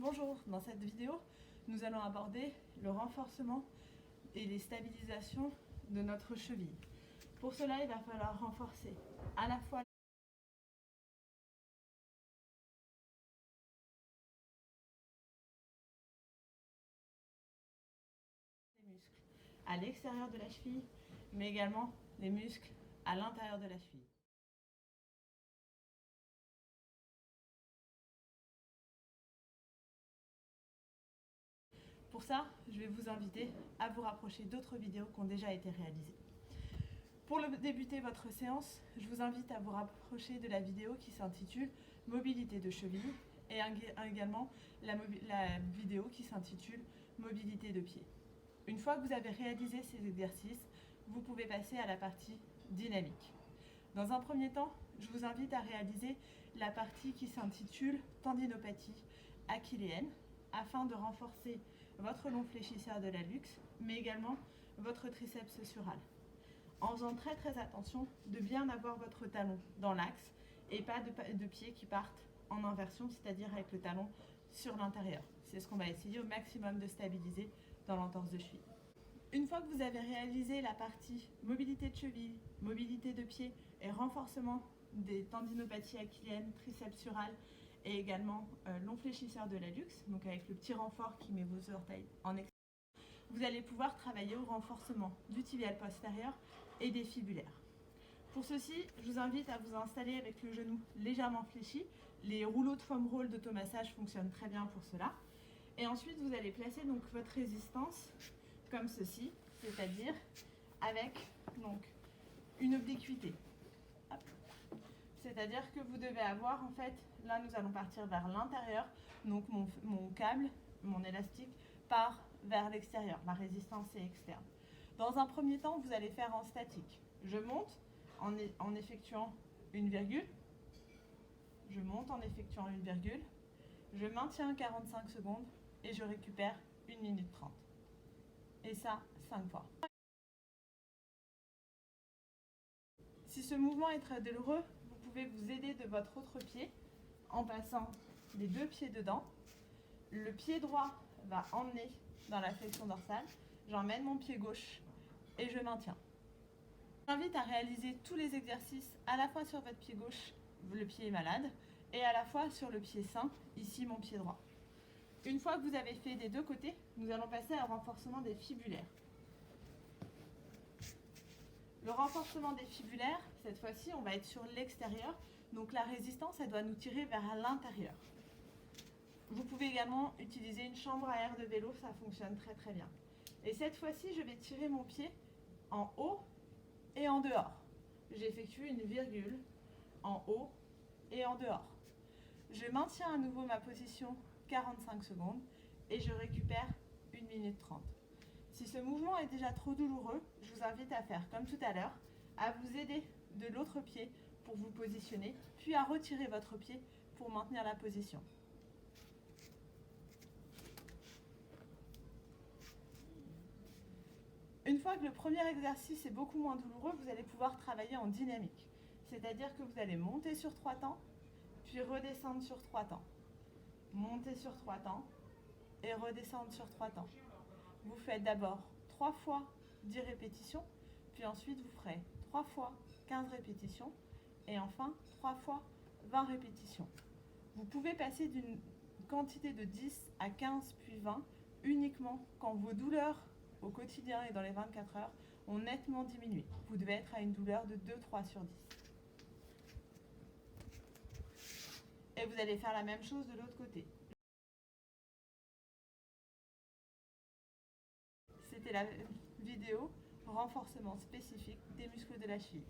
Bonjour, dans cette vidéo, nous allons aborder le renforcement et les stabilisations de notre cheville. Pour cela, il va falloir renforcer à la fois les muscles à l'extérieur de la cheville, mais également les muscles à l'intérieur de la cheville. Pour ça, je vais vous inviter à vous rapprocher d'autres vidéos qui ont déjà été réalisées. Pour débuter votre séance, je vous invite à vous rapprocher de la vidéo qui s'intitule « Mobilité de cheville » et également la vidéo qui s'intitule « Mobilité de pied ». Une fois que vous avez réalisé ces exercices, vous pouvez passer à la partie dynamique. Dans un premier temps, je vous invite à réaliser la partie qui s'intitule « Tendinopathie achilléenne » afin de renforcer votre long fléchisseur de l'hallux, mais également votre triceps sural. En faisant très attention de bien avoir votre talon dans l'axe et pas de pieds qui partent en inversion, c'est-à-dire avec le talon sur l'intérieur. C'est ce qu'on va essayer au maximum de stabiliser dans l'entorse de cheville. Une fois que vous avez réalisé la partie mobilité de cheville, mobilité de pied et renforcement des tendinopathies achilléennes, triceps sural et également long fléchisseur de l'hallux, donc avec le petit renfort qui met vos orteils en extérieur, vous allez pouvoir travailler au renforcement du tibial postérieur et des fibulaires. Pour ceci, je vous invite à vous installer avec le genou légèrement fléchi. Les rouleaux de foam roll d'automassage fonctionnent très bien pour cela. Et ensuite, vous allez placer donc votre résistance comme ceci, c'est-à-dire avec donc une obliquité. C'est-à-dire que vous devez avoir, en fait, là nous allons partir vers l'intérieur, donc mon câble, mon élastique part vers l'extérieur, ma résistance est externe. Dans un premier temps, vous allez faire en statique. Je monte en effectuant une virgule, je monte en effectuant une virgule, je maintiens 45 secondes et je récupère 1 minute 30. Et ça, 5 fois. Si ce mouvement est très douloureux, vous pouvez vous aider de votre autre pied en passant les deux pieds dedans. Le pied droit va emmener dans la flexion dorsale, j'emmène mon pied gauche et je maintiens. Je vous invite à réaliser tous les exercices à la fois sur votre pied gauche, le pied est malade, et à la fois sur le pied sain, ici mon pied droit. Une fois que vous avez fait des deux côtés, nous allons passer au renforcement des fibulaires. Le renforcement des fibulaires, cette fois-ci, on va être sur l'extérieur, donc la résistance, elle doit nous tirer vers l'intérieur. Vous pouvez également utiliser une chambre à air de vélo, ça fonctionne très bien. Et cette fois-ci, je vais tirer mon pied en haut et en dehors. J'effectue une virgule en haut et en dehors. Je maintiens à nouveau ma position 45 secondes et je récupère 1 minute 30. Si ce mouvement est déjà trop douloureux, je vous invite à faire comme tout à l'heure, à vous aider de l'autre pied pour vous positionner, puis à retirer votre pied pour maintenir la position. Une fois que le premier exercice est beaucoup moins douloureux, vous allez pouvoir travailler en dynamique. C'est-à-dire que vous allez monter sur 3 temps, puis redescendre sur 3 temps. Monter sur 3 temps et redescendre sur 3 temps. Vous faites d'abord 3 fois 10 répétitions, puis ensuite vous ferez 3 fois 15 répétitions et enfin 3 fois 20 répétitions. Vous pouvez passer d'une quantité de 10 à 15 puis 20 uniquement quand vos douleurs au quotidien et dans les 24 heures ont nettement diminué. Vous devez être à une douleur de 2-3 sur 10. Et vous allez faire la même chose de l'autre côté. C'était la vidéo renforcement spécifique des muscles de la cheville.